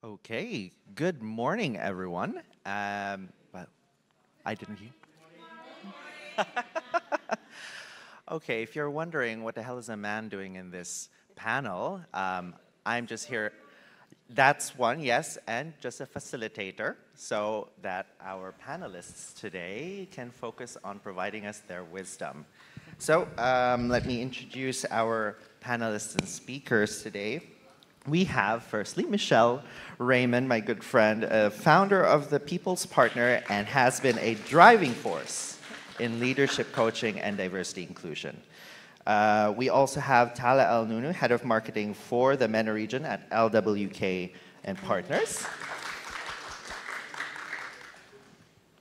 Okay, good morning, everyone. But I didn't hear. Okay, if you're wondering what the hell is a man doing in this panel, I'm just here. That's one, yes, and just a facilitator so that our panelists today can focus on providing us their wisdom. So let me introduce our panelists and speakers today. We have, firstly, Michelle Raymond, my good friend, founder of the People's Partner and has been a driving force in leadership coaching and diversity inclusion. We also have Tala Alnounou, head of marketing for the MENA region at LWK and Partners.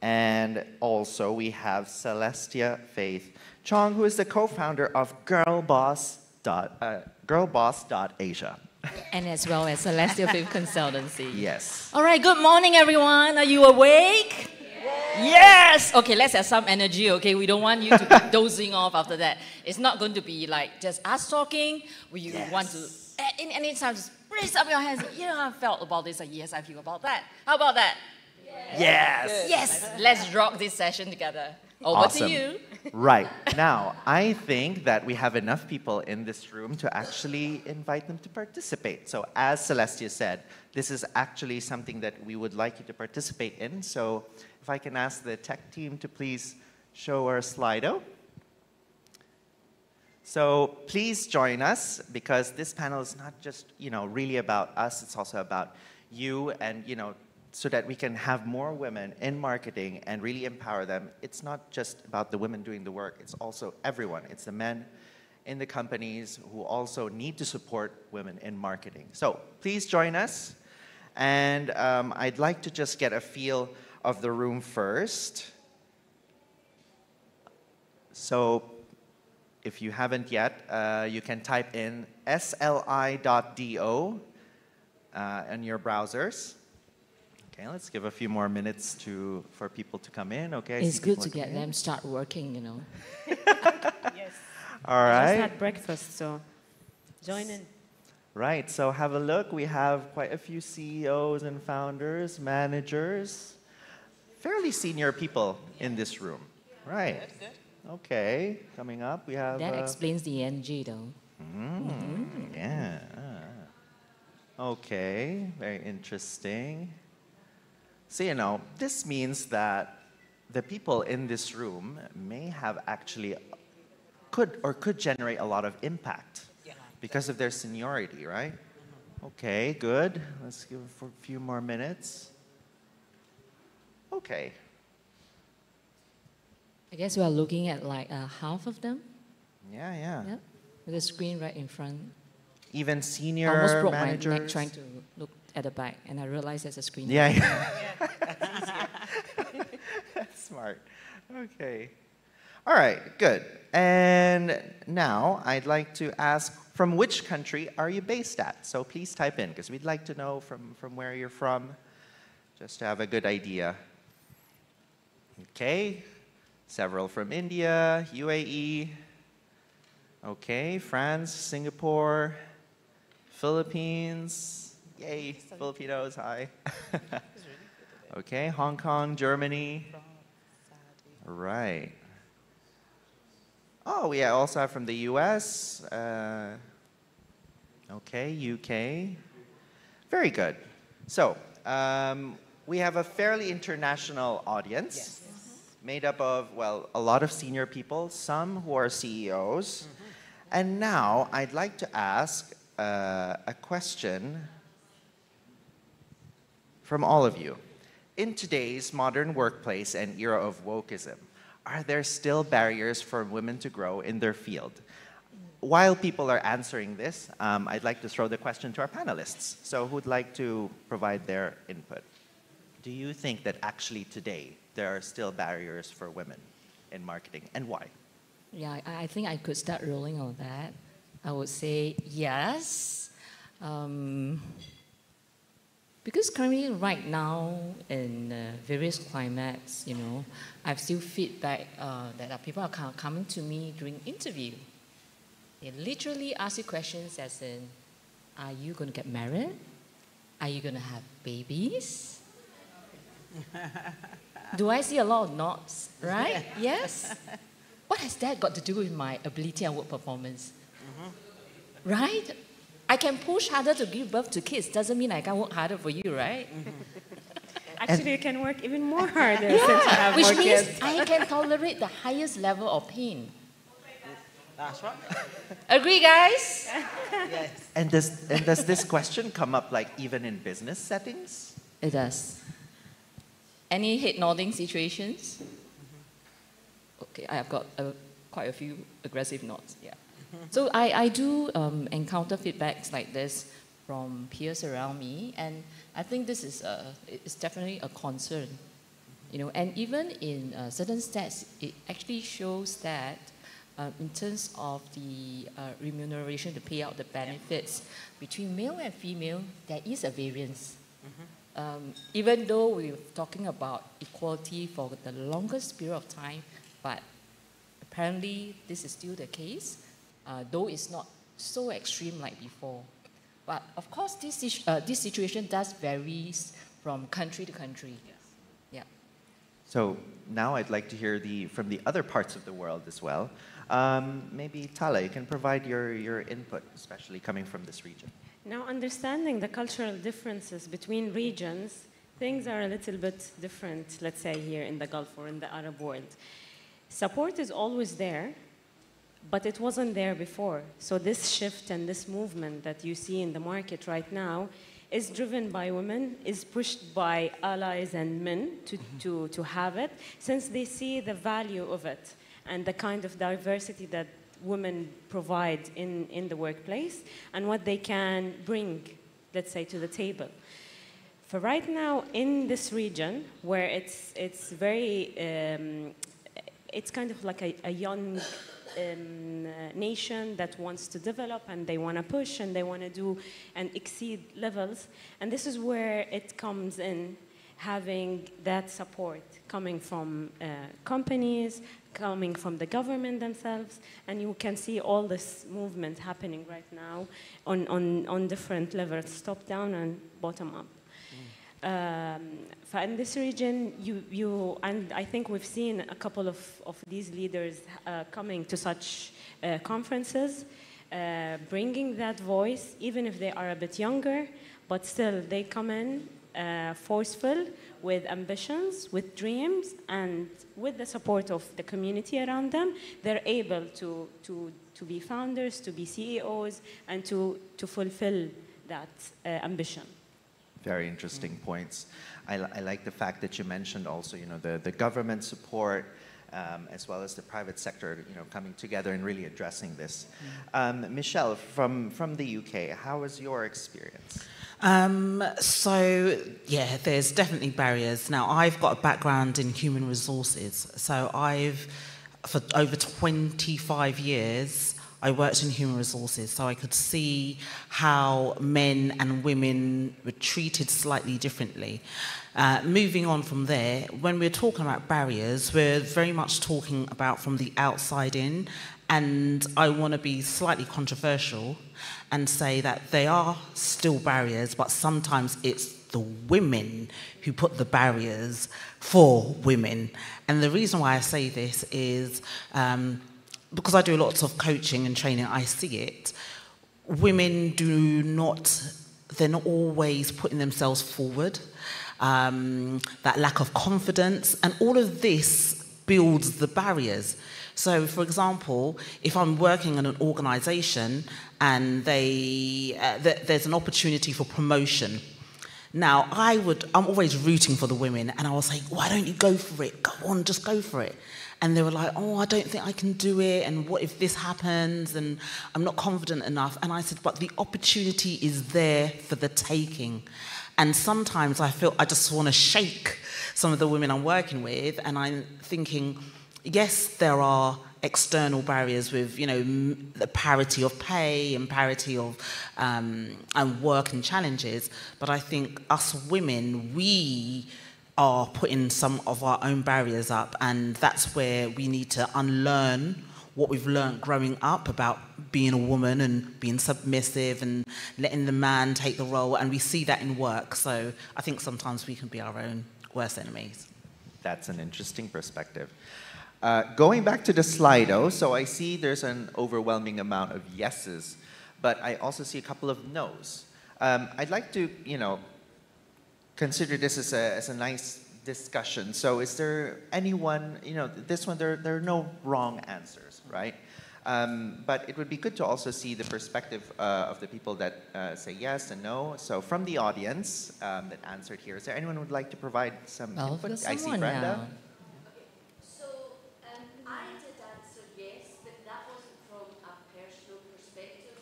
And also we have Celestia Faith Chong, who is the co-founder of girlboss.asia. And as well as Celestia Faith Consultancy. Yes. All right, good morning, everyone. Are you awake? Yes! Okay, let's have some energy, okay? We don't want you to be dozing off after that. It's not going to be like just us talking. We want to add in any time, just raise up your hands. You know how I felt about this? Like, yes, I feel about that. How about that? Yes. Yes! Let's rock this session together. Over to you. Right. Now, I think that we have enough people in this room to actually invite them to participate. So as Celestia said, this is actually something that we would like you to participate in. So if I can ask the tech team to please show our Slido. So please join us, because this panel is not just, really about us. It's also about you and, so that we can have more women in marketing and really empower them. It's not just about the women doing the work, it's also everyone. It's the men in the companies who also need to support women in marketing. So please join us. And I'd like to just get a feel of the room first. So if you haven't yet, you can type in sli.do in your browsers. Okay, let's give a few more minutes for people to come in. Okay, it's good to get them start working, Yes. All right. I just had breakfast, so join in. Right, so have a look. We have quite a few CEOs and founders, managers, fairly senior people in this room. Right. Good. Okay, coming up we have... That explains the energy, though. Yeah. Okay, very interesting. So, this means that the people in this room may have actually could generate a lot of impact because of their seniority, right? Okay, good. Let's give it for a few more minutes. Okay. I guess we are looking at like half of them. Yeah. Yep. With the screen right in front. Even senior almost broke managers. my neck trying to look at the back, and I realized there's a screen. Yeah. That's smart. Okay. All right, good. And now I'd like to ask, from which country are you based at? So please type in, because we'd like to know from where you're from, just to have a good idea. Okay. Several from India, UAE. Okay, France, Singapore, Philippines. Yay, Filipinos, hi. Okay, Hong Kong, Germany. Right. Oh, we also have from the US. Okay, UK. Very good. So, we have a fairly international audience. Yes. Made up of, a lot of senior people, some who are CEOs. And now I'd like to ask a question from all of you. In today's modern workplace and era of wokeism, are there still barriers for women to grow in their field? While people are answering this, I'd like to throw the question to our panelists. So who'd like to provide their input? Do you think that actually today there are still barriers for women in marketing, and why? Yeah, I think I could start rolling on that. I would say yes. Because currently, right now, in various climates, I've still feedback that people are coming to me during interview. They literally ask you questions as in, are you going to get married? Are you going to have babies? Do I see a lot of nods, right? Yes? What has that got to do with my ability and work performance? Right? I can push harder to give birth to kids. Doesn't mean I can work harder for you, right? Actually, you can work even more harder since you have Which more means kids. I can tolerate the highest level of pain. That's right. Agree, guys? Yes. And does this question come up like even in business settings? It does. Any head nodding situations? Okay, I have got quite a few aggressive nods. Yeah. So I do encounter feedbacks like this from peers around me, and I think this is it's definitely a concern, you know. And even in certain stats, it actually shows that in terms of the remuneration to pay out the benefits between male and female, there is a variance. Even though we're talking about equality for the longest period of time, but apparently this is still the case, though it's not so extreme like before. But of course, this situation does vary from country to country. Yeah. So now I'd like to hear from the other parts of the world as well. Maybe Tala, you can provide your input, especially coming from this region. Now, understanding the cultural differences between regions, things are a little bit different, let's say, here in the Gulf or in the Arab world. Support is always there, but it wasn't there before. So this shift and this movement that you see in the market right now is driven by women, is pushed by allies and men to have it, since they see the value of it and the kind of diversity that women provide in the workplace and what they can bring, let's say, to the table. For right now, in this region, where it's very, it's kind of like a young nation that wants to develop and they want to push and they want to do and exceed levels. And this is where it comes in, having that support coming from companies, coming from the government themselves. And you can see all this movement happening right now on different levels, top down and bottom up. In this region, and I think we've seen a couple of these leaders coming to such conferences, bringing that voice, even if they are a bit younger, but still they come in forceful, with ambitions, with dreams, and with the support of the community around them. They're able to be founders, to be CEOs, and to fulfill that ambition. Very interesting points. I like the fact that you mentioned also, you know, the government support as well as the private sector, you know, coming together and really addressing this. Michelle, from the UK, how was your experience? So, yeah, there's definitely barriers. Now, I've got a background in human resources. So for over 25 years, I worked in human resources, so I could see how men and women were treated slightly differently. Moving on from there, when we're talking about barriers, we're very much talking about from the outside in, and I want to be slightly controversial and say that they are still barriers, but sometimes it's the women who put the barriers for women. And the reason why I say this is because I do lots of coaching and training, I see it. Women they're not always putting themselves forward. That lack of confidence, and all of this builds the barriers. So, for example, if I'm working in an organisation and there's an opportunity for promotion, now I'm always rooting for the women, and I will say, why don't you go for it? Go on, just go for it. And they were like, oh, I don't think I can do it, and what if this happens, and I'm not confident enough. And I said, but the opportunity is there for the taking. And sometimes I feel I just want to shake some of the women I'm working with, and I'm thinking, yes, there are external barriers with, you know, the parity of pay and parity of and work and challenges, but I think us women, we are putting some of our own barriers up, and that's where we need to unlearn what we've learned growing up about being a woman and being submissive and letting the man take the role, and we see that in work. So I think sometimes we can be our own worst enemies. That's an interesting perspective. Going back to the Slido, so I see there's an overwhelming amount of yeses, but I also see a couple of no's. I'd like to, consider this as a nice discussion. So is there anyone, this one, there are no wrong answers, right? But it would be good to also see the perspective of the people that say yes and no. So from the audience that answered here, is there anyone who would like to provide some input? I see Brenda. Now. I did answer yes, but that wasn't from a personal perspective,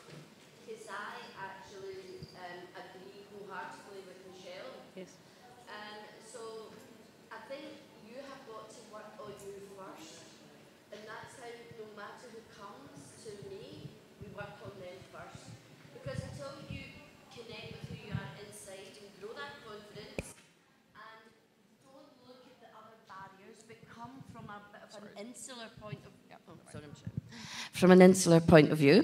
because I actually agree wholeheartedly with Michelle. Yes. So I think you have got to work on you first, and that's how, no matter who comes to me, we work on them first. Because until you connect with who you are inside and grow that confidence, and don't look at the other barriers, but come from a bit of an insular point of view. From an insular point of view,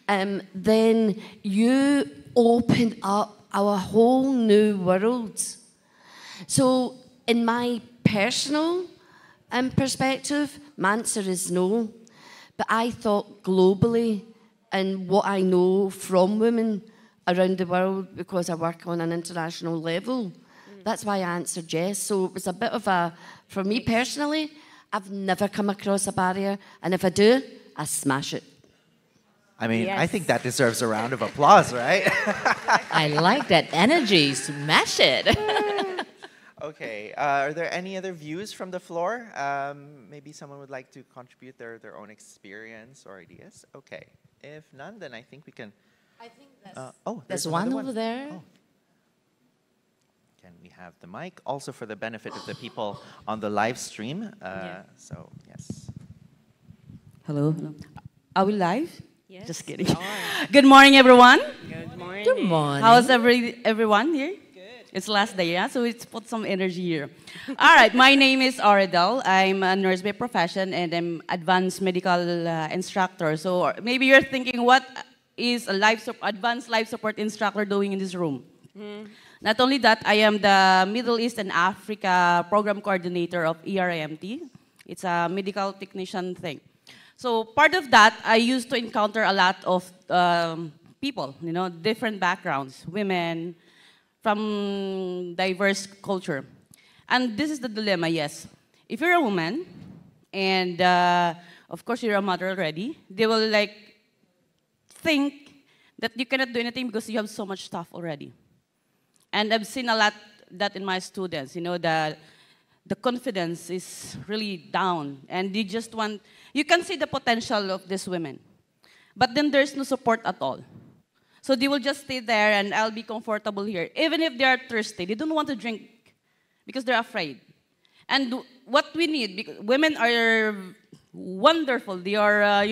then you open up our whole new world. So, in my personal perspective, my answer is no. But I thought globally, and what I know from women around the world, because I work on an international level, that's why I answered yes. So it was a bit of a, for me personally, I've never come across a barrier, and if I do, I smash it. I mean, Yes. I think that deserves a round of applause, right? I like that energy. Smash it. Okay, are there any other views from the floor? Maybe someone would like to contribute their own experience or ideas? Okay, if none, then I think we can... I think that's... There's another one over there. Oh. Can we have the mic? Also for the benefit of the people on the live stream. So, yes. Hello. Are we live? Yes. Just kidding. we are. Good morning, everyone. Good morning. Good morning. How's everyone here? Good. It's last day, yeah? So let's put some energy here. All right, my name is Auridel. I'm a nurse by profession, and I'm advanced medical instructor. So maybe you're thinking, what is a advanced life support instructor doing in this room? Not only that, I am the Middle East and Africa program coordinator of ERIMT. It's a medical technician thing. So part of that, I used to encounter a lot of people, different backgrounds, women, from diverse culture. And this is the dilemma, yes. If you're a woman, and of course you're a mother already, they will think that you cannot do anything because you have so much stuff already. And I've seen a lot that in my students, the confidence is really down, and they just want, you can see the potential of these women, but then there's no support at all. So they will just stay there, and I'll be comfortable here. Even if they are thirsty, they don't want to drink because they're afraid. And what we need, because women are wonderful, they are,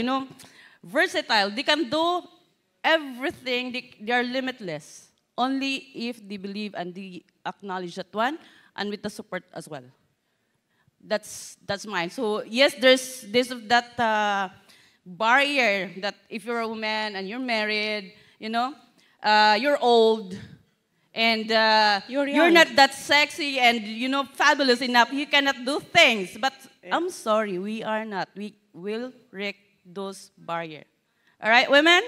versatile, they can do everything, they are limitless. Only if they believe and they acknowledge that one, and with the support as well. That's mine. So yes, there's that barrier that if you're a woman and you're married, you're old, and you're not that sexy and fabulous enough. You cannot do things. But I'm sorry, we are not. We will break those barriers. All right, women.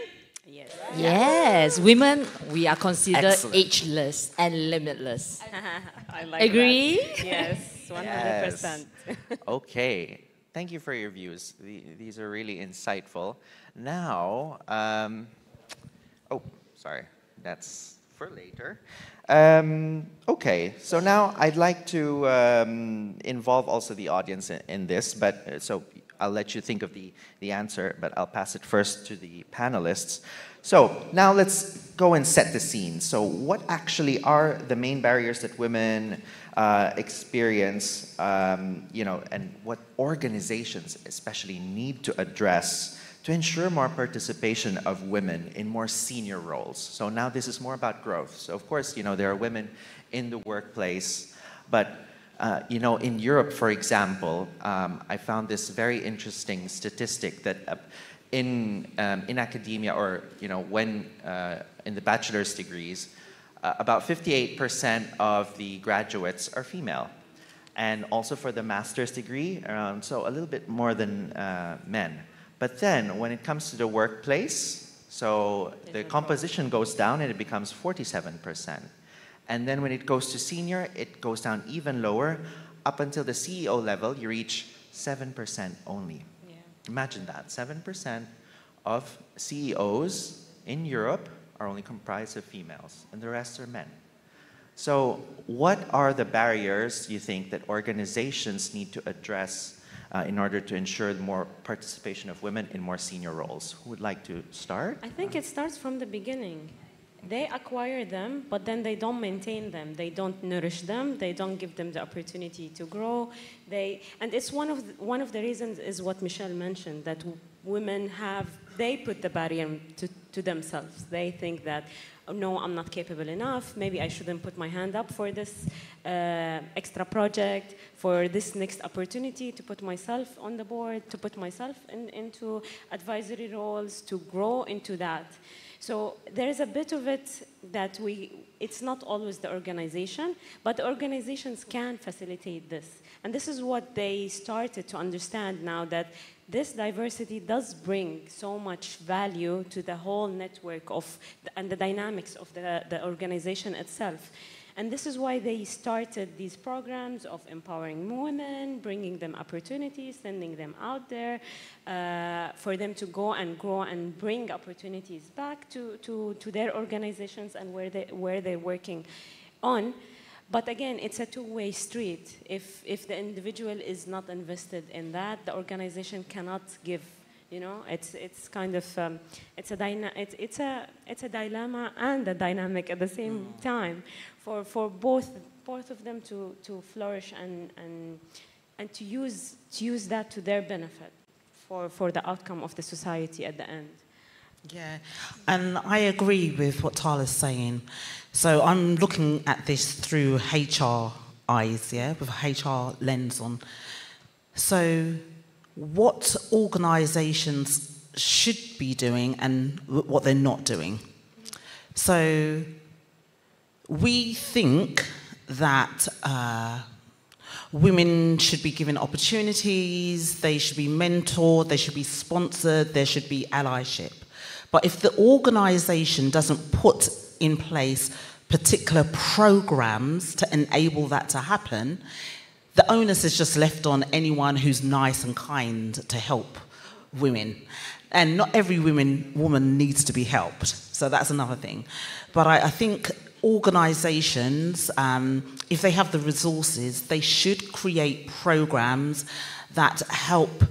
Yes. Yes, women, we are considered Excellent. ageless and limitless. I like Agree? that. Yes, 100%. Okay, thank you for your views. These are really insightful. Now, sorry, that's for later. Okay, so now I'd like to involve also the audience in this, but so I'll let you think of the answer, but I'll pass it first to the panelists. So now let's go and set the scene. So what actually are the main barriers that women experience, and what organizations especially need to address to ensure more participation of women in more senior roles? So now this is more about growth. So of course, there are women in the workplace, but You know, in Europe, for example, I found this very interesting statistic that in academia, or you know, when in the bachelor's degrees, about 58% of the graduates are female, and also for the master's degree, so a little bit more than men. But then, when it comes to the workplace, so the composition goes down and it becomes 47%. And then when it goes to senior, it goes down even lower. Up until the CEO level, you reach 7% only. Yeah. Imagine that, 7% of CEOs in Europe are only comprised of females, and the rest are men. So what are the barriers you think that organizations need to address in order to ensure more participation of women in more senior roles? Who would like to start? I think it starts from the beginning. They acquire them, but then they don't maintain them. They don't nourish them. They don't give them the opportunity to grow. And it's one of the reasons is what Michelle mentioned, that women they put the barrier to themselves. They think that, oh, no, I'm not capable enough. Maybe I shouldn't put my hand up for this extra project, for this next opportunity to put myself on the board, to put myself into advisory roles, to grow into that. So there is a bit of it that it's not always the organization, but the organizations can facilitate this. And this is what they started to understand now, that this diversity does bring so much value to the whole network and the dynamics of the organization itself. And this is why they started these programs of empowering women, bringing them opportunities, sending them out there, for them to go and grow and bring opportunities back to their organizations and where they're working on. But again, it's a two-way street. If the individual is not invested in that, the organization cannot give. You know, it's kind of it's a dilemma and a dynamic at the same time for both of them to flourish and to use that to their benefit for the outcome of the society at the end. Yeah, and I agree with what Tala's saying. So I'm looking at this through HR eyes, yeah, with a HR lens on. So what organisations should be doing and what they're not doing. So we think that women should be given opportunities, they should be mentored, they should be sponsored, there should be allyship. But if the organisation doesn't put in place particular programmes to enable that to happen, the onus is just left on anyone who's nice and kind to help women. And not every woman needs to be helped. So that's another thing. But I think organisations, if they have the resources, they should create programmes that help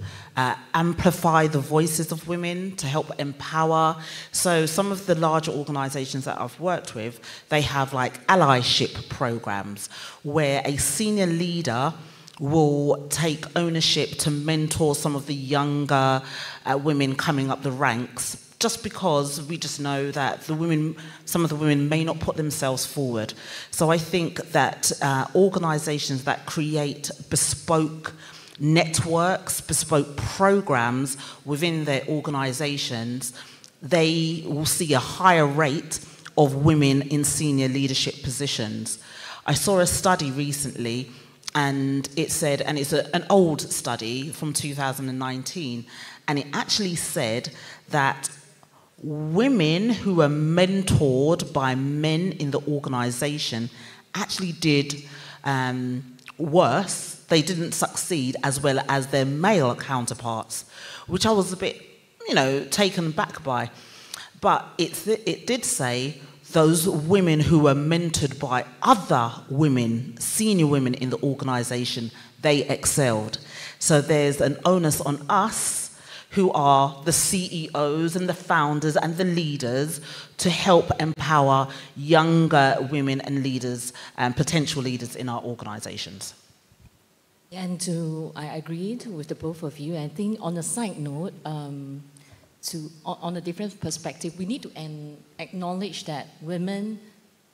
amplify the voices of women, to help empower. So some of the larger organisations that I've worked with, they have like allyship programs where a senior leader will take ownership to mentor some of the younger women coming up the ranks, just because we just know that some of the women may not put themselves forward. So I think that organisations that create bespoke networks, bespoke programs within their organisations, they will see a higher rate of women in senior leadership positions. I saw a study recently, and it said, and it's an old study from 2019, and it actually said that women who were mentored by men in the organisation actually did worse. They didn't succeed as well as their male counterparts, which I was a bit, taken back by. But it did say those women who were mentored by other women, senior women in the organisation, they excelled. So there's an onus on us, who are the CEOs and the founders and the leaders, to help empower younger women and leaders and potential leaders in our organisations. And I agreed with the both of you. I think on a side note, on a different perspective, we need to acknowledge that women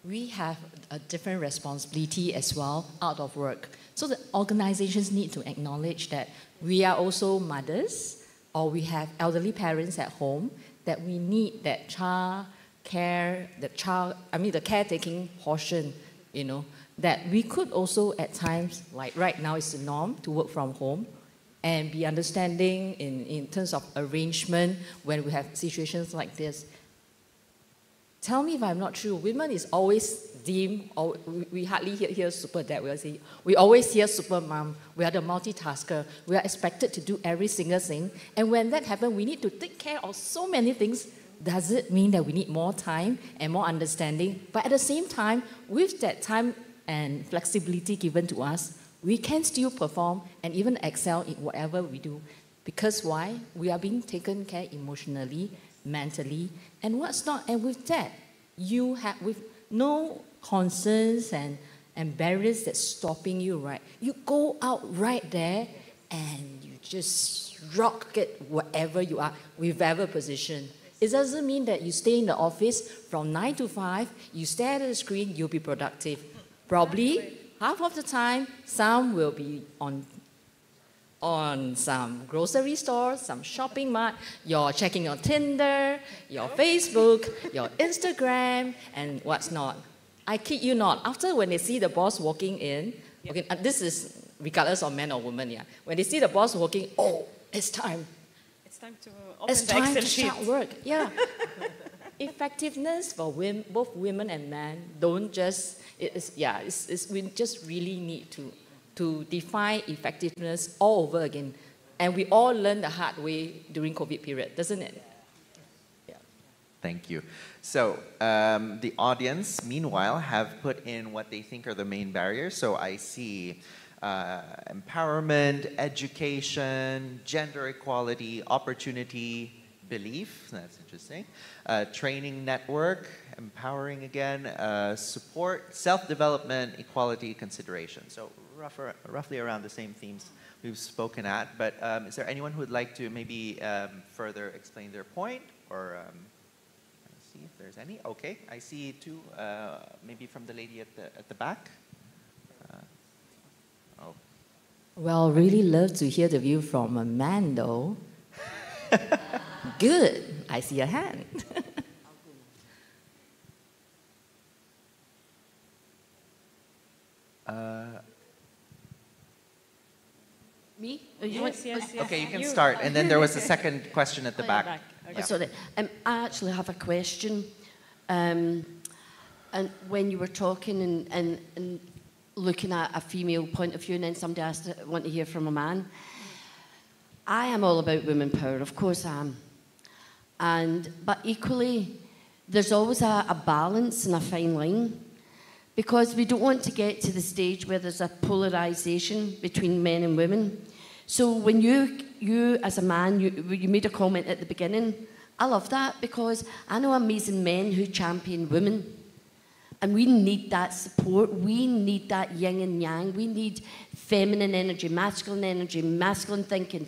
we have a different responsibility as well out of work. So the organizations need to acknowledge that we are also mothers, or we have elderly parents at home, that we need that the caretaking portion, you know, that we could also at times, like right now it's the norm to work from home and be understanding in terms of arrangement when we have situations like this. Tell me if I'm not true. Women is always deemed, or we hardly hear super dad. We always hear super mom. We are the multitasker. We are expected to do every single thing. And when that happens, we need to take care of so many things. Does it mean that we need more time and more understanding? But at the same time, with that time and flexibility given to us, we can still perform and even excel in whatever we do. Because why? We are being taken care emotionally, mentally, and what's not. And with that, you have with no concerns and barriers that's stopping you, right? You go out right there and you just rock it wherever you are, whichever position. It doesn't mean that you stay in the office from 9 to 5, you stare at the screen, you'll be productive. Probably half of the time, some will be on some grocery store, some shopping mart, you're checking your Tinder, your Facebook, your Instagram, and what's not. I kid you not, after when they see the boss walking in, okay, this is regardless of man or woman, yeah. When they see the boss walking, oh, it's time. It's time to open it's the time Excel to sheet. start work, yeah. Effectiveness for both women and men don't just, we just really need to define effectiveness all over again. And we all learn the hard way during COVID period, doesn't it? Yeah. Thank you. So the audience, meanwhile, have put in what they think are the main barriers. So I see empowerment, education, gender equality, opportunity, belief, that's interesting, training network, empowering again, support, self-development, equality, consideration. So roughly around the same themes we've spoken at, but is there anyone who would like to maybe further explain their point, or let's see if there's any? Okay, I see two, maybe from the lady at the back. Oh. Well, really love to hear the view from a man though. Good, I see a hand. Me? Yes. Okay, you can start. And then there was a second question at the back. Okay. Yeah. Sorry, I actually have a question. And when you were talking and looking at a female point of view, and then somebody asked, want to hear from a man. I am all about women power, of course I am. But equally, there's always a balance and a fine line, because we don't want to get to the stage where there's a polarization between men and women. So when you as a man, you made a comment at the beginning, I love that, because I know amazing men who champion women. And we need that support. We need that yin and yang. We need feminine energy, masculine thinking,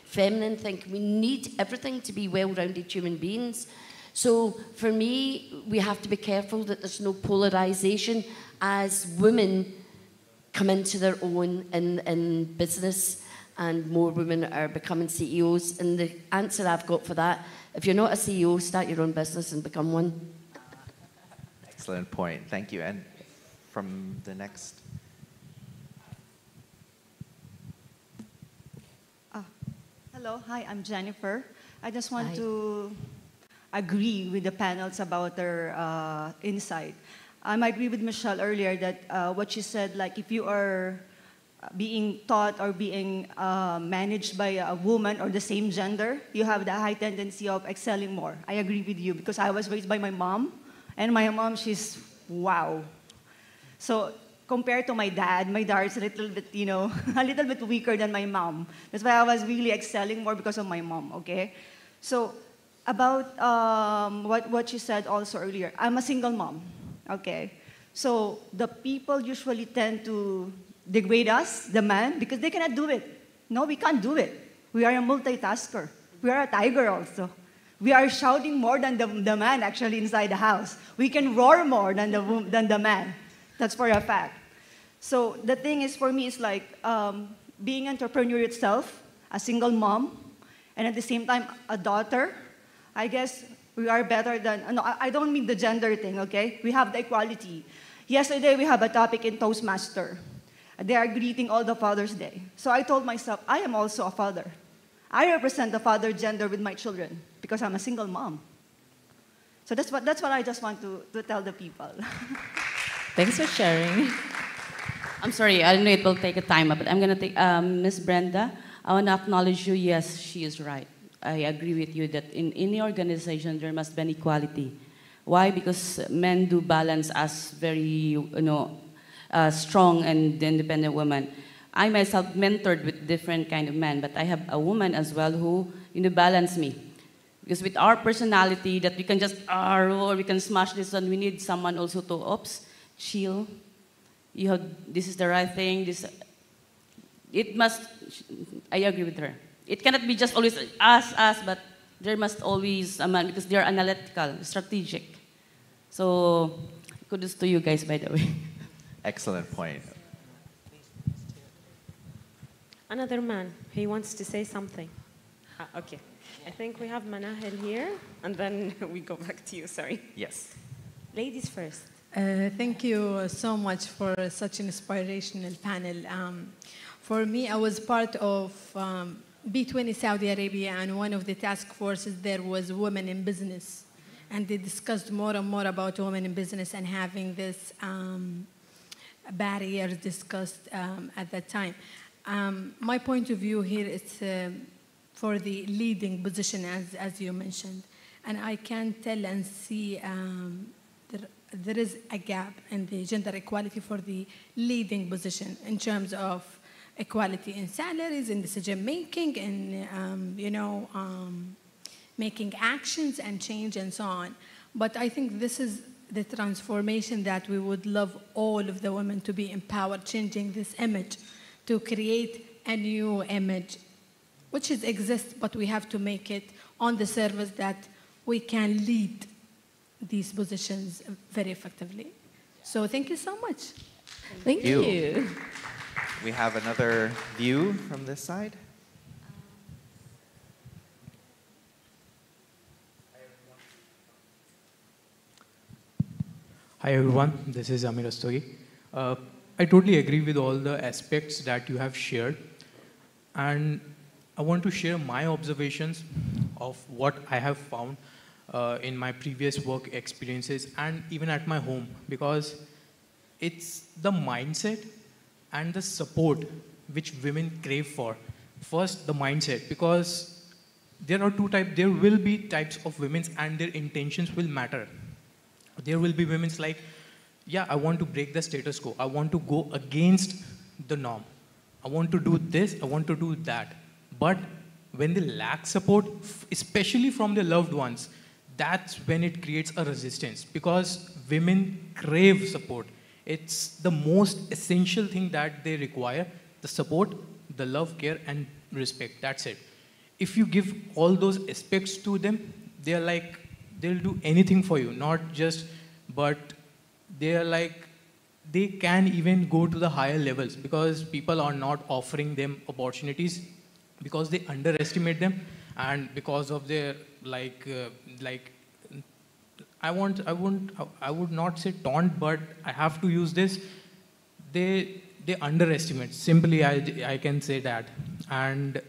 feminine thinking. We need everything to be well-rounded human beings. So for me, we have to be careful that there's no polarization as women come into their own in business, and more women are becoming CEOs. And the answer I've got for that, if you're not a CEO, start your own business and become one. Excellent point. Thank you. And from the next. Hello. Hi, I'm Jennifer. I just want Hi. to agree with the panels about their insight. I agree with Michelle earlier that what she said, like if you are being taught or being managed by a woman or the same gender, you have the high tendency of excelling more. I agree with you, because I was raised by my mom. And my mom, she's wow. So compared to my dad is a little bit, a little bit weaker than my mom. That's why I was really excelling more because of my mom, okay? So about what you said also earlier, I'm a single mom, okay? So the people usually tend to degrade us, the man, because they cannot do it. No, we can't do it. We are a multitasker. We are a tiger also. We are shouting more than the man actually inside the house. We can roar more than the man. That's for a fact. So the thing is, for me, it's like being entrepreneur itself, a single mom, and at the same time a daughter. I guess we are better than, no, I don't mean the gender thing, okay? We have the equality. Yesterday we have a topic in Toastmaster. They are greeting all the Father's Day. So I told myself, I am also a father. I represent the father gender with my children because I'm a single mom. So that's what I just want to tell the people. Thanks for sharing. I'm sorry, I know it will take a time, but I'm going to take Miss Brenda. I want to acknowledge you. Yes, she is right. I agree with you that in any organization there must be an equality. Why? Because men do balance us very, strong and independent women. I myself mentored with different kind of men, but I have a woman as well who balance me. Because with our personality, that we can just roar, we can smash this, and we need someone also to chill. This is the right thing. I agree with her. It cannot be just always us, but there must always a man because they are analytical, strategic. So, kudos to you guys, by the way. Excellent point. Another man, he wants to say something. Okay. I think we have Manahel here, and then we go back to you, sorry. Yes. Ladies first. Thank you so much for such an inspirational panel. For me, I was part of B20 Saudi Arabia, and one of the task forces there was women in business. And they discussed more and more about women in business and having this barriers discussed at that time. My point of view here is for the leading position, as you mentioned. And I can tell and see there is a gap in the gender equality for the leading position in terms of equality in salaries, in decision making, in making actions and change and so on. But I think this is the transformation that we would love all of the women to be empowered, changing this image to create a new image, which exists, but we have to make it on the service that we can lead these positions very effectively. So thank you so much. Thank you. We have another view from this side. Hi everyone, this is Amir Astogi. I totally agree with all the aspects that you have shared, and I want to share my observations of what I have found in my previous work experiences and even at my home, because it's the mindset and the support which women crave for. First, the mindset, because there are two types, there will be types of women and their intentions will matter. There will be women like, yeah, I want to break the status quo. I want to go against the norm. I want to do this, I want to do that. But when they lack support, especially from their loved ones, that's when it creates a resistance, because women crave support. It's the most essential thing that they require, the support, the love, care, and respect. That's it. If you give all those aspects to them, they're like, they'll do anything for you, not just, but they're like, they can even go to the higher levels because people are not offering them opportunities because they underestimate them, and because of their I would not say taunt, but I have to use this. They underestimate. Simply, I can say that, and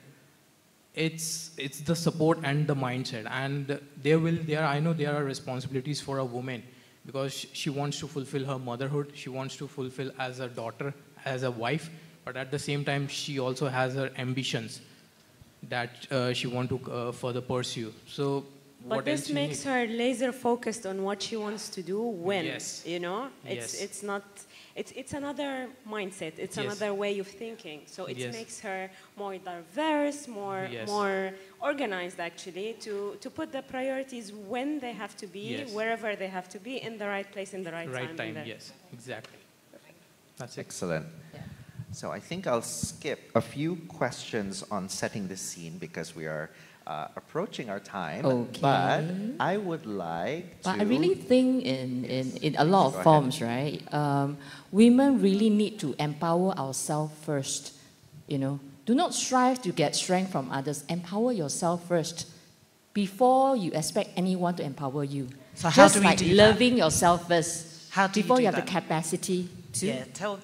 it's the support and the mindset. And I know there are responsibilities for a woman, because she wants to fulfill her motherhood. She wants to fulfill as a daughter, as a wife, but at the same time, she also has her ambitions that she wants to further pursue. So. But this makes her laser focused on what she wants to do when, yes. It's not, it's another mindset, it's another way of thinking. So it makes her more diverse, more organized actually, to put the priorities when they have to be, wherever they have to be, in the right place, in the right time. Right time, yes, exactly. That's excellent. Yeah. So I think I'll skip a few questions on setting the scene, because we are approaching our time. Okay. But I would like to... But I really think in a lot Go of forms, right? Women really need to empower ourselves first. You know, do not strive to get strength from others. Empower yourself first before you expect anyone to empower you. So how Just do we like do loving yourself first. How do you before do you have that? the capacity to. Yeah, tell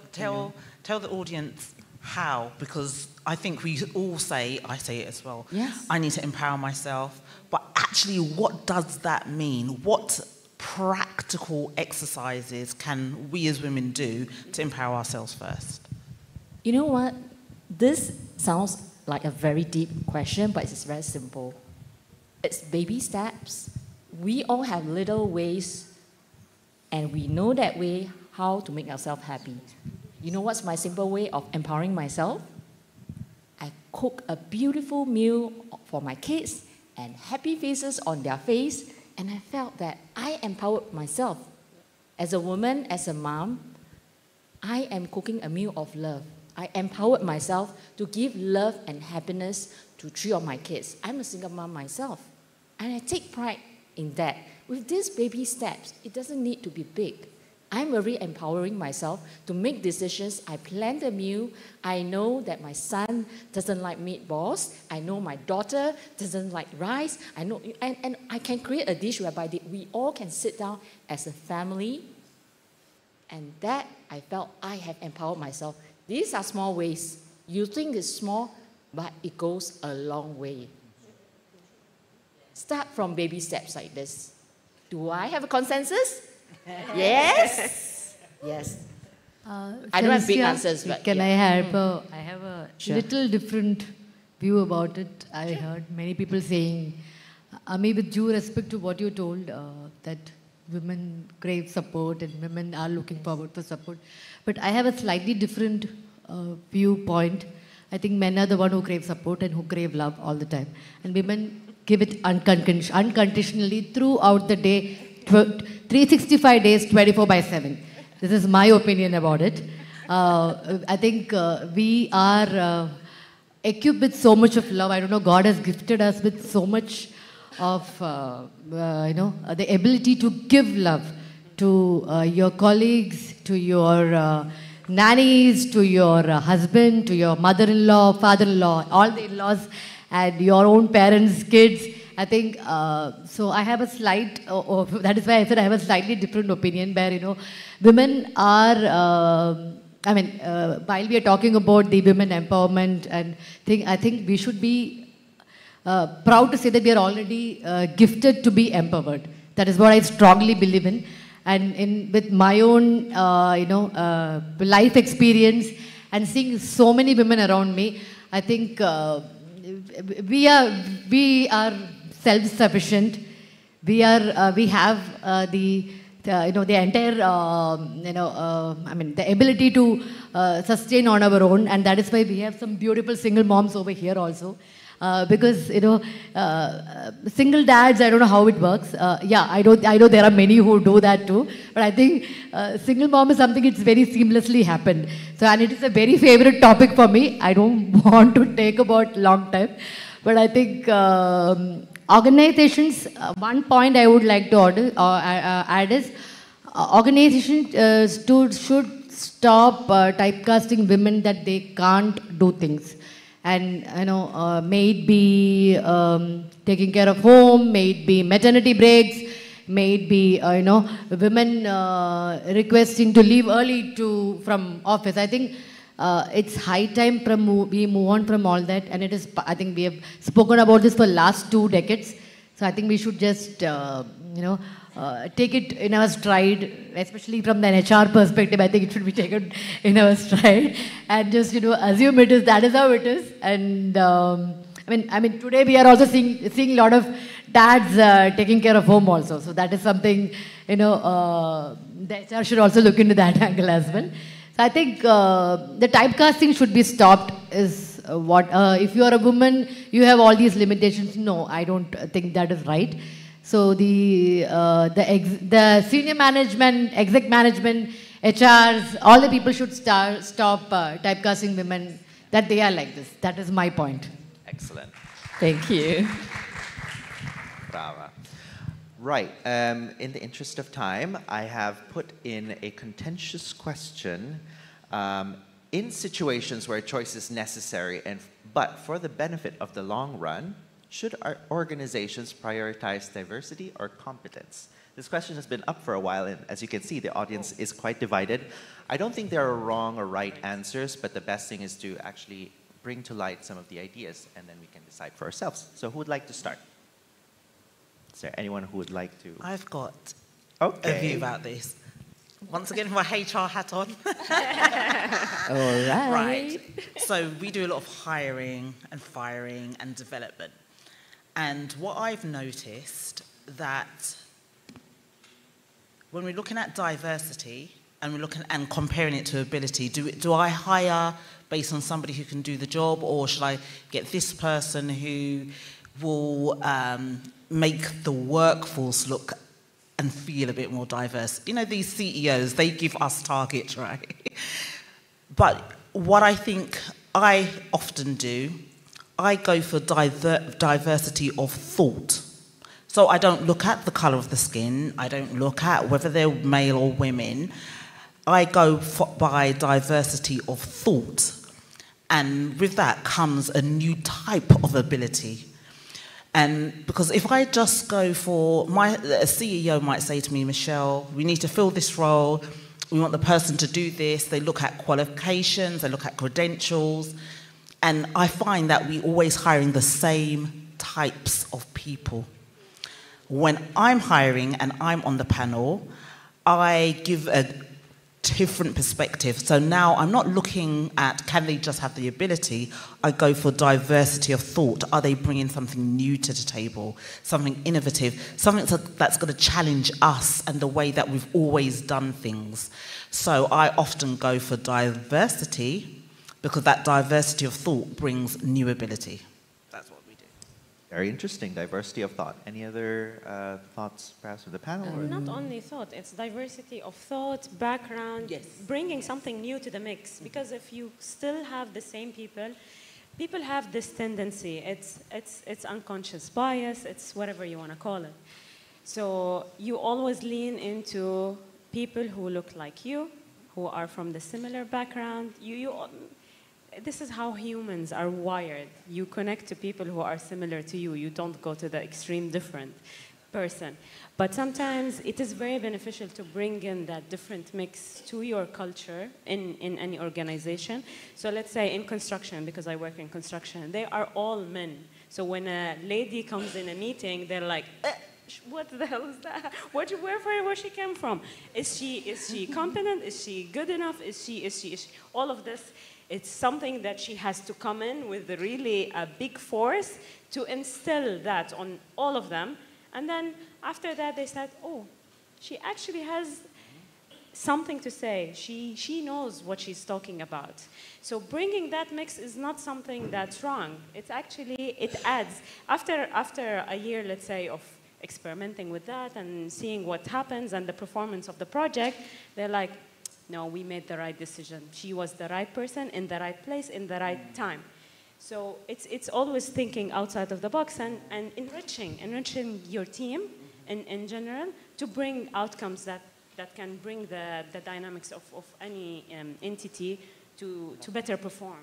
the audience how, because I think we all say, I say it as well, Yes. I need to empower myself, but actually what does that mean? What practical exercises can we as women do to empower ourselves first? You know what? This sounds like a very deep question, but it's very simple. It's baby steps. We all have little ways, and we know that way how to make ourselves happy. You know what's my simple way of empowering myself? I cook a beautiful meal for my kids and happy faces on their face, and I felt that I empowered myself. As a woman, as a mom, I am cooking a meal of love. I empowered myself to give love and happiness to 3 of my kids. I'm a single mom myself, and I take pride in that. With these baby steps, it doesn't need to be big. I'm very empowering myself to make decisions. I plan the meal. I know that my son doesn't like meatballs. I know my daughter doesn't like rice. I know, and I can create a dish whereby we all can sit down as a family. And that, I felt I have empowered myself. These are small ways. You think it's small, but it goes a long way. Start from baby steps like this. Do I have a consensus? Yes? Yes. I don't have big Celestia, answers, but can yeah. I have I have a Sure. little different view about it. I heard many people saying, Ami, with due respect to what you told, that women crave support and women are looking forward for support. But I have a slightly different viewpoint. I think men are the one who crave support and who crave love all the time. And women give it unconditionally throughout the day, 365 days, 24/7. This is my opinion about it. I think we are equipped with so much of love. I don't know, God has gifted us with so much of, the ability to give love to your colleagues, to your nannies, to your husband, to your mother-in-law, father-in-law, all the in-laws, and your own parents, kids. I think, so I have a slight, that is why I said I have a slightly different opinion where, women are, while we are talking about the women empowerment and thing, I think we should be proud to say that we are already gifted to be empowered. That is what I strongly believe in. And with my own, life experience and seeing so many women around me, I think we are self-sufficient. We have the entire, the ability to sustain on our own, and that is why we have some beautiful single moms over here also. Because single dads, I don't know how it works. I know there are many who do that too, but I think single mom is something it's very seamlessly happened. So, and it is a very favorite topic for me. I don't want to take about long time, but I think organizations. One point I would like to add is organizations should stop typecasting women that they can't do things. And may it be taking care of home, may it be maternity breaks, may it be women requesting to leave early from office. I think it's high time we move on from all that, and it is. I think we have spoken about this for the last 2 decades. So I think we should just take it in our stride, especially from the HR perspective. I think it should be taken in our stride and just assume that is how it is. And I mean today we are also seeing a lot of dads taking care of home also. So that is something the HR should also look into that angle as well. So I think the typecasting should be stopped. Is what if you are a woman, you have all these limitations. No, I don't think that is right. So the senior management, exec management, HRs, all the people should stop typecasting women that they are like this. That is my point. Excellent. Thank you. Brava. Right. In the interest of time, I have put in a contentious question. In situations where choice is necessary, but for the benefit of the long run, should our organizations prioritize diversity or competence? This question has been up for a while, and as you can see, the audience is quite divided. I don't think there are wrong or right answers, but the best thing is to actually bring to light some of the ideas, and then we can decide for ourselves. So who would like to start? Is there anyone who would like to? I've got a view about this. Once again, my HR hat on. All right. Right. So we do a lot of hiring and firing and development. And what I've noticed that when we're looking at diversity and we're looking and comparing it to ability, do I hire based on somebody who can do the job, or should I get this person who will make the workforce look and feel a bit more diverse? You know, these CEOs, they give us targets, right? But what I think I often do, I go for diversity of thought. So I don't look at the colour of the skin, I don't look at whether they're male or women. I go by diversity of thought. And with that comes a new type of ability. And because if I just go for, a CEO might say to me, Michelle, we need to fill this role, we want the person to do this, they look at qualifications, they look at credentials, and I find that we're always hiring the same types of people. When I'm hiring and I'm on the panel, I give a different perspective. So now I'm not looking at can they just have the ability, I go for diversity of thought. Are they bringing something new to the table, something innovative, something that's going to challenge us and the way that we've always done things. So I often go for diversity because that diversity of thought brings new ability. That's what we do. Very interesting, diversity of thought. Any other thoughts perhaps from the panel? Not only thought, it's diversity of thought, background, bringing something new to the mix. Because if you still have the same people, people have this tendency, it's unconscious bias, it's whatever you want to call it. So you always lean into people who look like you, who are from the similar background. This is how humans are wired. You connect to people who are similar to you. You don't go to the extreme different person. But sometimes it is very beneficial to bring in that different mix to your culture in any organization. So let's say in construction, because I work in construction, they are all men. So when a lady comes in a meeting, they're like, what the hell is that? Where she came from? Is she competent? Is she good enough? Is she all of this? It's something that she has to come in with really a big force to instill that on all of them. And then after that, they said, oh, she actually has something to say. She knows what she's talking about. So bringing that mix is not something that's wrong. It's actually, it adds. After a year, let's say, of experimenting with that and seeing what happens and the performance of the project, they're like, no, we made the right decision. She was the right person in the right place in the right time. So it's always thinking outside of the box and enriching your team in general to bring outcomes that can bring the dynamics of any entity to better perform.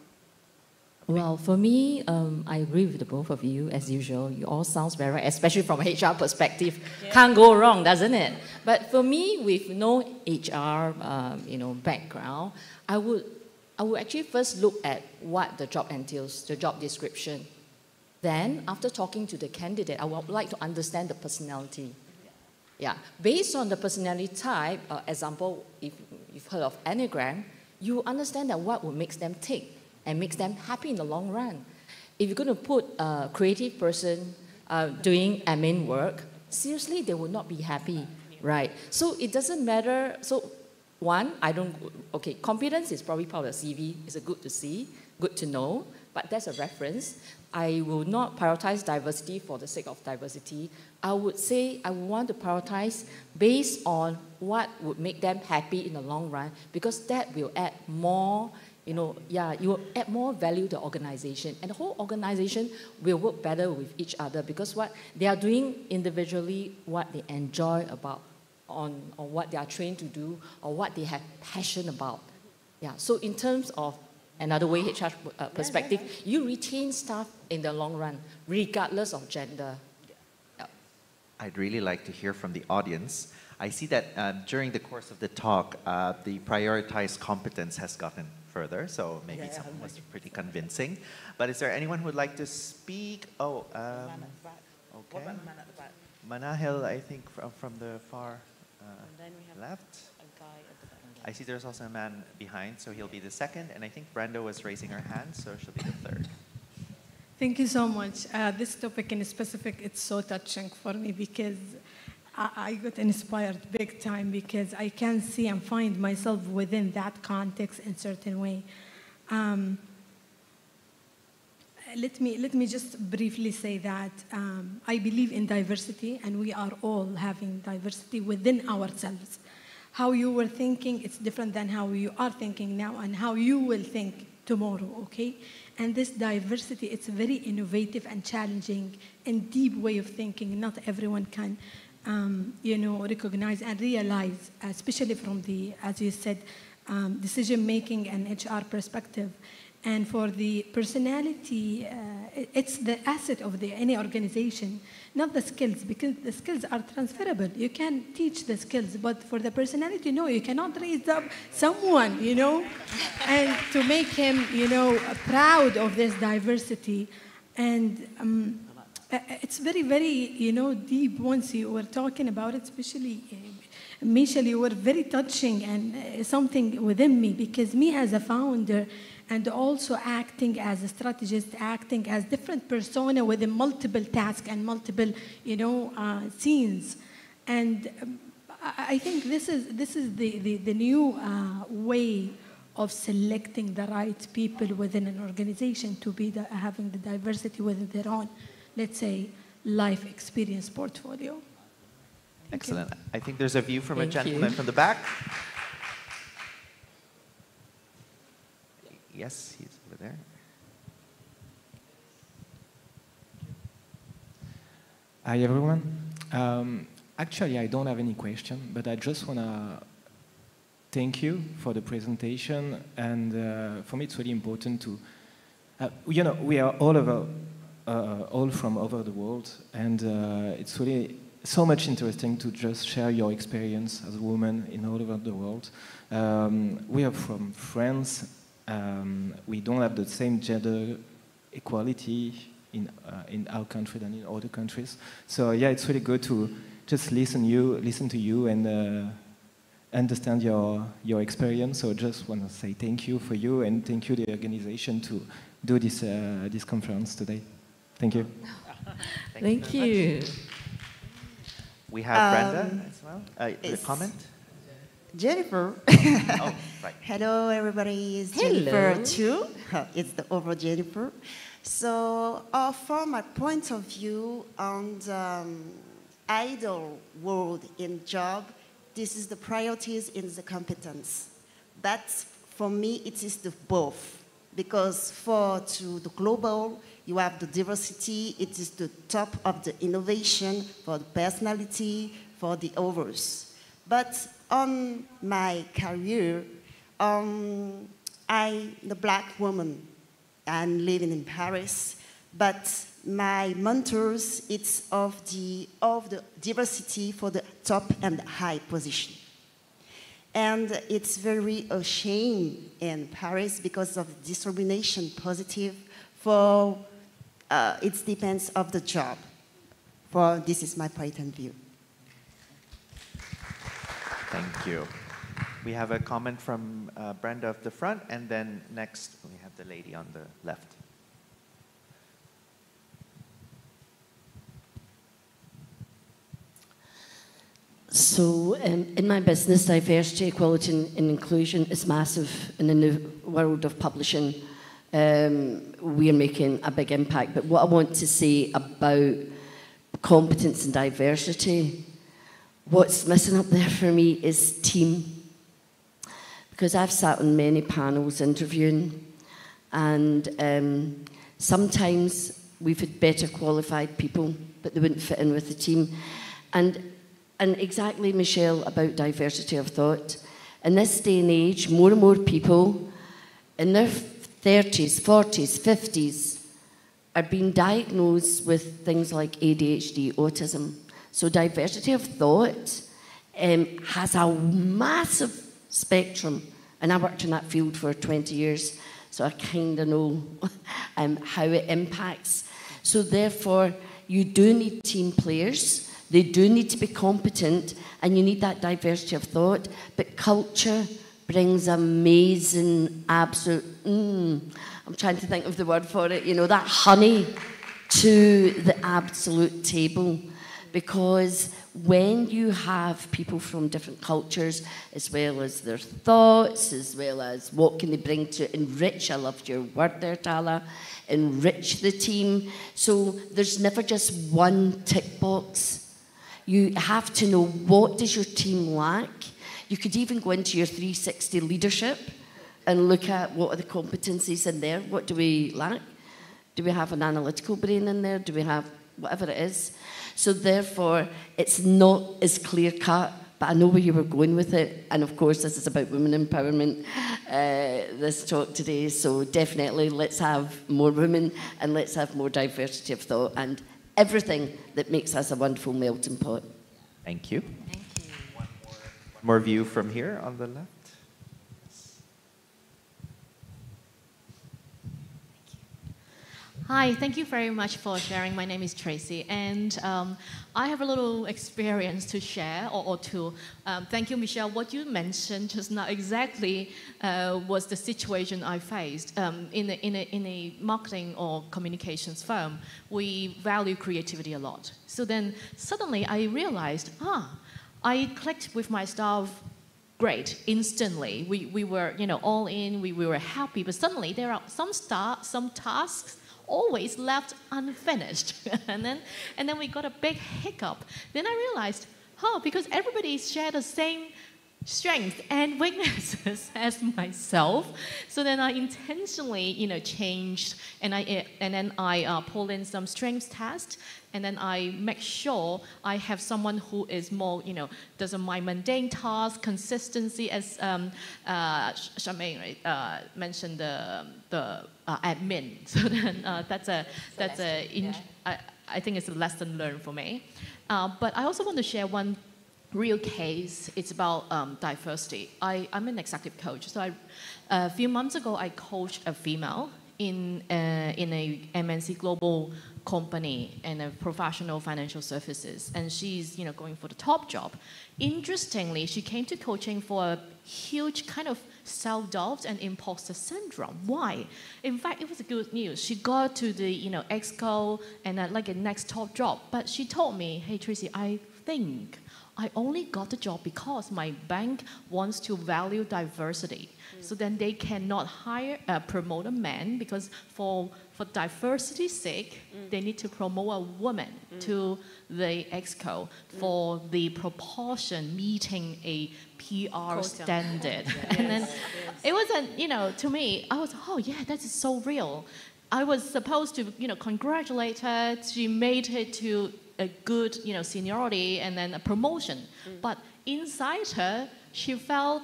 Well, for me, I agree with the both of you, as usual. You all sounds very right, especially from an HR perspective. Yeah. Can't go wrong, doesn't it? But for me, with no HR, background, I would actually first look at what the job entails, the job description. Then, after talking to the candidate, I would like to understand the personality. Yeah, based on the personality type, example, if you've heard of Enneagram, you understand that what would make them tick and makes them happy in the long run. If you're going to put a creative person doing admin work, seriously, they will not be happy, right? So it doesn't matter. So one, competence is probably part of the CV. It's good to see, good to know, but that's a reference. I will not prioritize diversity for the sake of diversity. I would say I want to prioritize based on what would make them happy in the long run, because that will add more you will add more value to the organization. And the whole organization will work better with each other because what they are doing individually, what they enjoy about on what they are trained to do or what they have passion about. Yeah, so in terms of another way HR perspective, you retain staff in the long run, regardless of gender. Yeah. I'd really like to hear from the audience. I see that during the course of the talk, the prioritized competence has gotten further, so maybe someone was pretty convincing. But is there anyone who would like to speak? Oh, okay. Manahil, I think, from the far left. I see there's also a man behind, so he'll be the second. And I think Brenda was raising her hand, so she'll be the third. Thank you so much. This topic in specific, it's so touching for me because I got inspired big time because I can see and find myself within that context in a certain way. Let me just briefly say that I believe in diversity, and we are all having diversity within ourselves. How you were thinking, it's different than how you are thinking now and how you will think tomorrow, okay? And this diversity, it's a very innovative and challenging and deep way of thinking. Not everyone can, recognize and realize, especially from the, as you said, decision-making and HR perspective. And for the personality, it's the asset of any organization, not the skills, because the skills are transferable. You can teach the skills, but for the personality, no, you cannot raise up someone, and to make him, proud of this diversity. And it's very, very, deep once you were talking about it, especially Michelle, you were very touching and something within me, because me as a founder, and also acting as a strategist, acting as different persona within multiple tasks and multiple, scenes. And I think this is the new way of selecting the right people within an organization to be having the diversity within their own, let's say, life experience portfolio. Excellent. I think there's a view from a gentleman from the back. Yes, he's over there. Hi, everyone. Actually, I don't have any question, but I just want to thank you for the presentation. And for me, it's really important to, we are all from over the world, and it's really so much interesting to just share your experience as a woman in all over the world. We are from France. We don't have the same gender equality in our country than in other countries. So yeah, it's really good to just listen to you and understand your experience. So just want to say thank you for you, and thank you the organization to do this conference today. Thank you. Thank you. We have Brenda as well. A comment? Jennifer. Oh, right. Hello, everybody. It's Jennifer too. It's the overall Jennifer. So, from my point of view on the ideal world in job, this is the priorities in the competence. But for me, it is the both. Because to the global, you have the diversity. It is the top of the innovation for the personality, for the others. But on my career, I'm the black woman and living in Paris. But my mentors, it's of the diversity for the top and high position. And it's very a shame in Paris because of discrimination positive for it depends of the job. For this is my point of view. Thank you. We have a comment from Brenda at the front, and then next we have the lady on the left. So in my business, diversity, equality and inclusion is massive, and in the world of publishing, we are making a big impact. But what I want to say about competence and diversity, what's missing up there for me is team. because I've sat on many panels interviewing, and sometimes we've had better qualified people, but they wouldn't fit in with the team. And exactly, Michelle, about diversity of thought. In this day and age, more and more people in their 30s, 40s, 50s are being diagnosed with things like ADHD, autism. So diversity of thought has a massive spectrum, and I worked in that field for 20 years, so I kind of know how it impacts. So therefore, you do need team players. They do need to be competent, and you need that diversity of thought. But culture brings amazing, absolute, I'm trying to think of the word for it, you know, that honey to the absolute table. Because when you have people from different cultures, as well as their thoughts, as well as what can they bring to enrich, I loved your word there, Tala, enrich the team. So there's never just one tick box. You have to know, what does your team lack? You could even go into your 360 leadership and look at what are the competencies in there. What do we lack? Do we have an analytical brain in there? Do we have whatever it is? So therefore, it's not as clear-cut, but I know where you were going with it. And of course, this is about women empowerment, this talk today. So definitely, let's have more women and let's have more diversity of thought and everything that makes us a wonderful melting pot. Thank you. One more view from here on the left. Hi, thank you very much for sharing. My name is Tracy, and I have a little experience to share or to thank you, Michelle. What you mentioned just now exactly was the situation I faced. In a marketing or communications firm, we value creativity a lot. So then suddenly I realized, I clicked with my staff great, instantly. We were, all in, we were happy, but suddenly there are some tasks always left unfinished. and then we got a big hiccup. Then I realized, because everybody shared the same strengths and weaknesses as myself. So then I intentionally, changed, and then I pulled in some strengths tests, and then I make sure I have someone who is more, doesn't mind mundane tasks, consistency, as Charmaine mentioned the admin. So then I think it's a lesson learned for me. But I also want to share one real case. It's about diversity. I'm an executive coach. So a few months ago, I coached a female in a MNC global company and a professional financial services, and she's going for the top job. Interestingly, she came to coaching for a huge kind of self-doubt and imposter syndrome. Why? In fact, it was good news. She got to the exco and like a next top job, but she told me, "Hey Tracy, I think I only got the job because my bank wants to value diversity. So then they cannot promote a man because for diversity's sake, they need to promote a woman to the exco for the proportion meeting a PR standard." And then it wasn't, to me, I was, that is so real. I was supposed to, congratulate her. She made it to a good, seniority and then a promotion. But inside her, she felt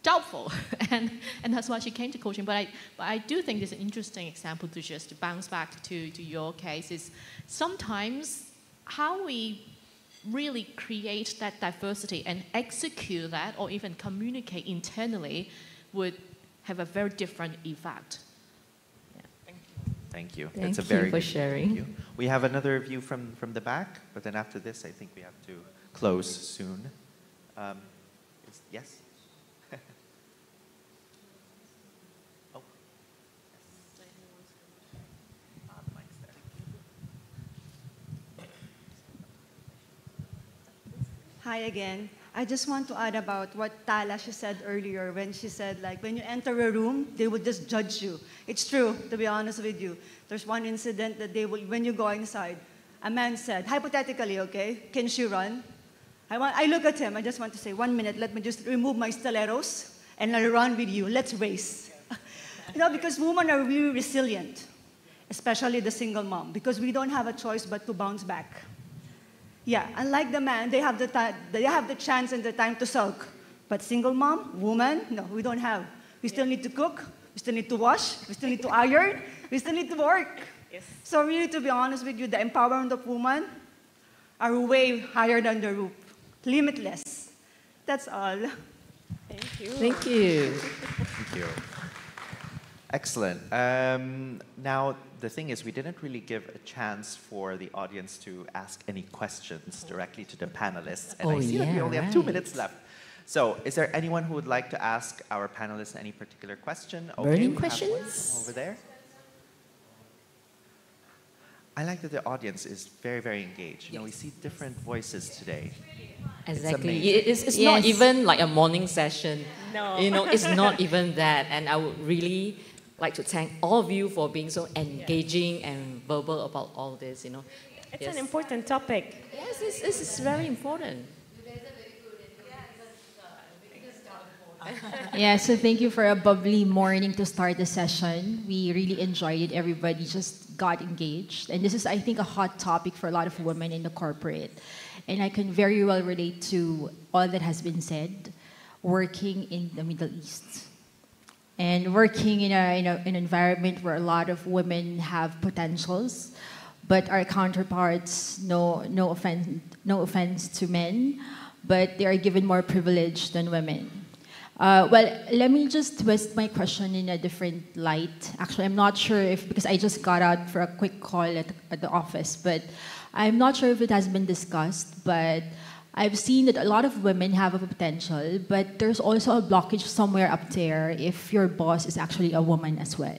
doubtful, and that's why she came to coaching. But I do think this is an interesting example to just bounce back to your case. Is sometimes how we really create that diversity and execute that, or even communicate internally, would have a very different effect. Thank you. Thank That's a you very for good sharing. view. We have another view from the back, but then after this, I think we have to close soon. Yes? Oh. The mic's there. Hi again. I just want to add about what Tala she said earlier when she said, like, when you enter a room, they will just judge you. It's true, to be honest with you. There's one incident that they will, when you go inside, a man said, hypothetically, okay, can she run? I look at him, I just want to say, 1 minute, let me just remove my stilettos and I'll run with you. Let's race. You know, because women are really resilient, especially the single mom, because we don't have a choice but to bounce back. Yeah, unlike the man, they have the chance and the time to sulk. But single mom, woman, no, we don't have. We still need to cook, we still need to wash, we still need to iron, we still need to work. Yes. So really, to be honest with you, the empowerment of women are way higher than the roof. Limitless. That's all. Thank you. Thank you. Thank you. Excellent. Now, the thing is, we didn't really give a chance for the audience to ask any questions directly to the panelists. And I see that we only have 2 minutes left. So, is there anyone who would like to ask our panelists any particular question? Okay, Burning we have one questions? over there. I like that the audience is very, very engaged. You know, we see different voices today. Exactly. It's It's not even like a morning session. No. You know, it's not even that. And I would really like to thank all of you for being so engaging and verbal about all this, you know. It's an important topic. Yes, this is very important. Yeah, so thank you for a bubbly morning to start the session. We really enjoyed it. Everybody just got engaged. And this is, I think, a hot topic for a lot of women in the corporate. And I can very well relate to all that has been said, working in the Middle East. And working in an environment where a lot of women have potentials, but our counterparts, no offense to men, but they are given more privilege than women. Well, let me just twist my question in a different light. Actually, I'm not sure if, because I just got out for a quick call at the office, but I'm not sure if it has been discussed, but I've seen that a lot of women have a potential, but there's also a blockage somewhere up there if your boss is actually a woman as well.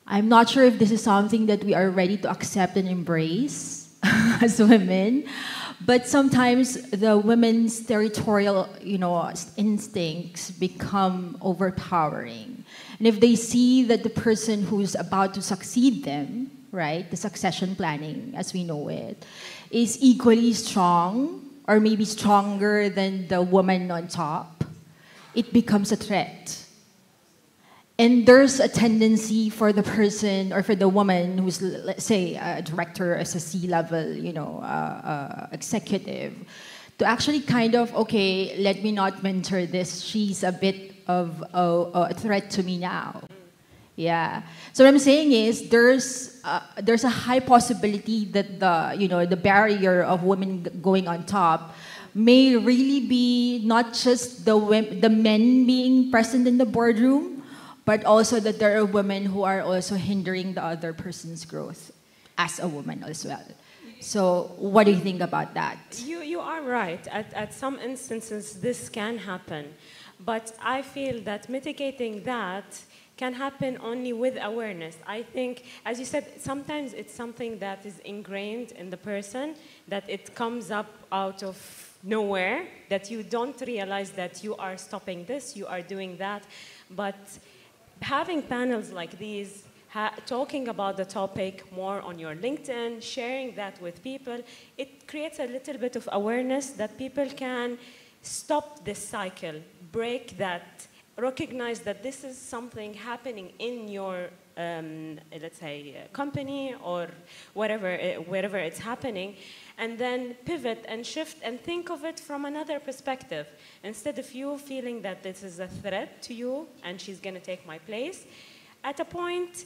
I'm not sure if this is something that we are ready to accept and embrace as women, but sometimes the women's territorial, instincts become overpowering. And if they see that the person who's about to succeed them, right, the succession planning as we know it, is equally strong or maybe stronger than the woman on top, it becomes a threat. And there's a tendency for the person or for the woman who's, let's say, a director as a C-level, executive, to actually kind of, okay, let me not mentor this. She's a bit of a threat to me now. Yeah. So what I'm saying is there's a high possibility that the barrier of women going on top may really be not just the men being present in the boardroom, but also that there are women who are also hindering the other person's growth as a woman as well. So what do you think about that? You are right. At some instances, this can happen. But I feel that mitigating that can happen only with awareness. I think, as you said, sometimes it's something that is ingrained in the person, that it comes up out of nowhere, that you don't realize that you are stopping this, you are doing that. But having panels like these, talking about the topic more on your LinkedIn, sharing that with people, it creates a little bit of awareness that people can stop this cycle, break that, recognize that this is something happening in your, let's say, company or wherever it's happening, and then pivot and shift and think of it from another perspective. Instead of you feeling that this is a threat to you and she's going to take my place, at a point,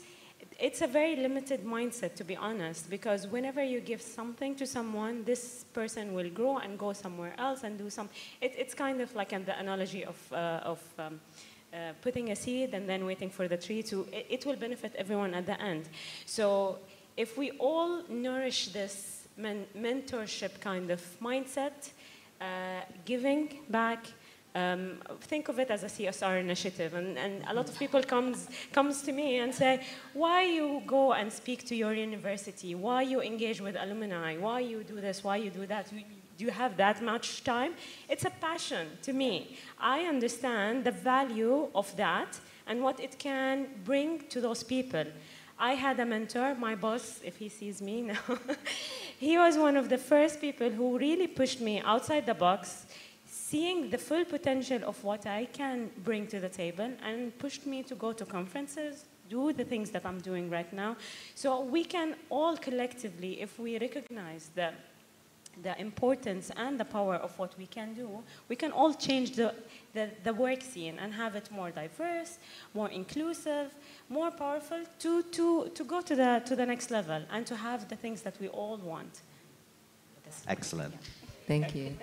it's a very limited mindset, to be honest, because whenever you give something to someone, this person will grow and go somewhere else and do some. It's kind of like the analogy of putting a seed and then waiting for the tree to. It will benefit everyone at the end. So if we all nourish this mentorship kind of mindset, giving back. Think of it as a CSR initiative, and a lot of people comes to me and say, why you go and speak to your university, why you engage with alumni, why you do this, why you do that, do you have that much time? It's a passion to me. I understand the value of that and what it can bring to those people. I had a mentor, my boss, if he sees me now, he was one of the first people who really pushed me outside the box, seeing the full potential of what I can bring to the table and pushed me to go to conferences, do the things that I'm doing right now. So we can all collectively, if we recognize the importance and the power of what we can do, we can all change the work scene and have it more diverse, more inclusive, more powerful to go to the next level and to have the things that we all want. Excellent. Thank you.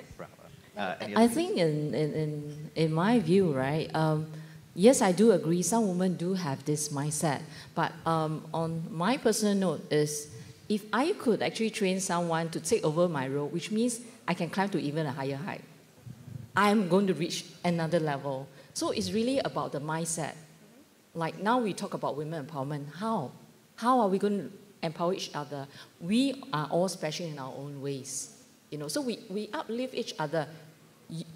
I think in my view, right, yes, I do agree, some women do have this mindset, but on my personal note is, if I could actually train someone to take over my role, which means I can climb to even a higher height, I'm going to reach another level. So it's really about the mindset. Like now we talk about women empowerment. How? How are we going to empower each other? We are all special in our own ways. You know, so we uplift each other.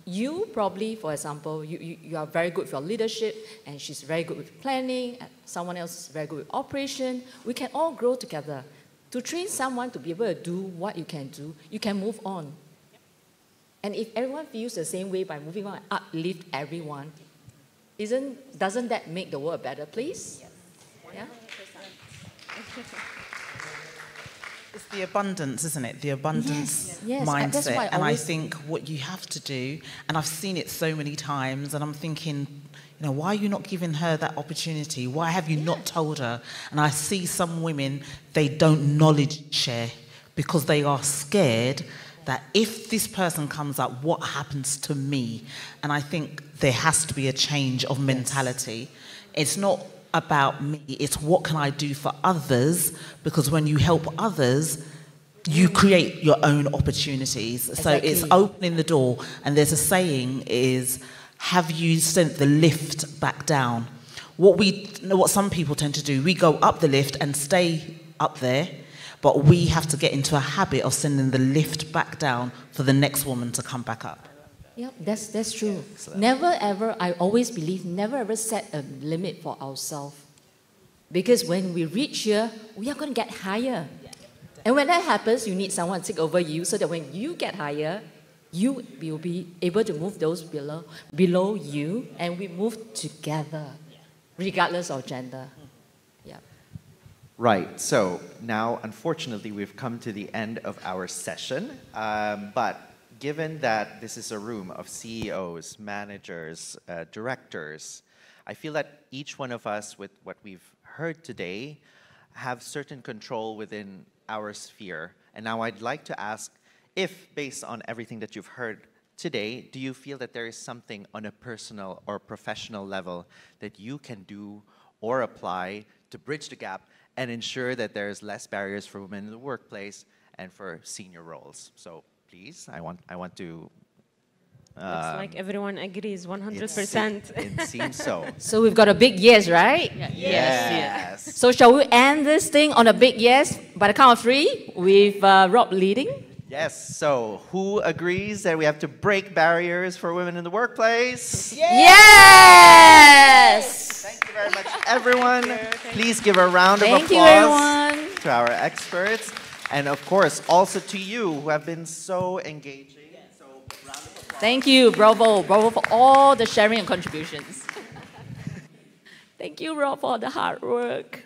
You probably, for example, you are very good with your leadership, and she's very good with planning, and someone else is very good with operation. We can all grow together. To train someone to be able to do what you can do, you can move on. And if everyone feels the same way by moving on and uplift everyone, doesn't that make the world a better place? Yes. Yeah? It's the abundance, isn't it? The abundance yes, mindset. And I think what you have to do, and I've seen it so many times, and I'm thinking, you know, why are you not giving her that opportunity? Why have you not told her? And I see some women, they don't knowledge share because they are scared that if this person comes up, what happens to me? And I think there has to be a change of mentality. It's not about me, it's what can I do for others, because when you help others, you create your own opportunities. Exactly. So it's opening the door, and there's a saying is, have you sent the lift back down? What some people tend to do, we go up the lift and stay up there, but we have to get into a habit of sending the lift back down for the next woman to come back up. Yeah, that's true. Never ever, I always believe, never ever set a limit for ourselves. Because when we reach here, we are going to get higher. And when that happens, you need someone to take over you so that when you get higher, you will be able to move those below you, and we move together, regardless of gender. Yeah. Right, so now, unfortunately, we've come to the end of our session, but given that this is a room of CEOs, managers, directors, I feel that each one of us, with what we've heard today, have certain control within our sphere. And now I'd like to ask, if, based on everything that you've heard today, do you feel that there is something on a personal or professional level that you can do or apply to bridge the gap and ensure that there's less barriers for women in the workplace and for senior roles? So please, I want to... Looks like everyone agrees 100%. It seems so. So we've got a big yes, right? Yes. So shall we end this thing on a big yes by the count of 3 with Rob leading? Yes, so who agrees that we have to break barriers for women in the workplace? Yes! Thank you very much, everyone. Please give a round of applause to our experts. And of course, also to you who have been so engaging. So, round of applause. Thank you, bravo. Bravo for all the sharing and contributions. Thank you, Rob, for the hard work.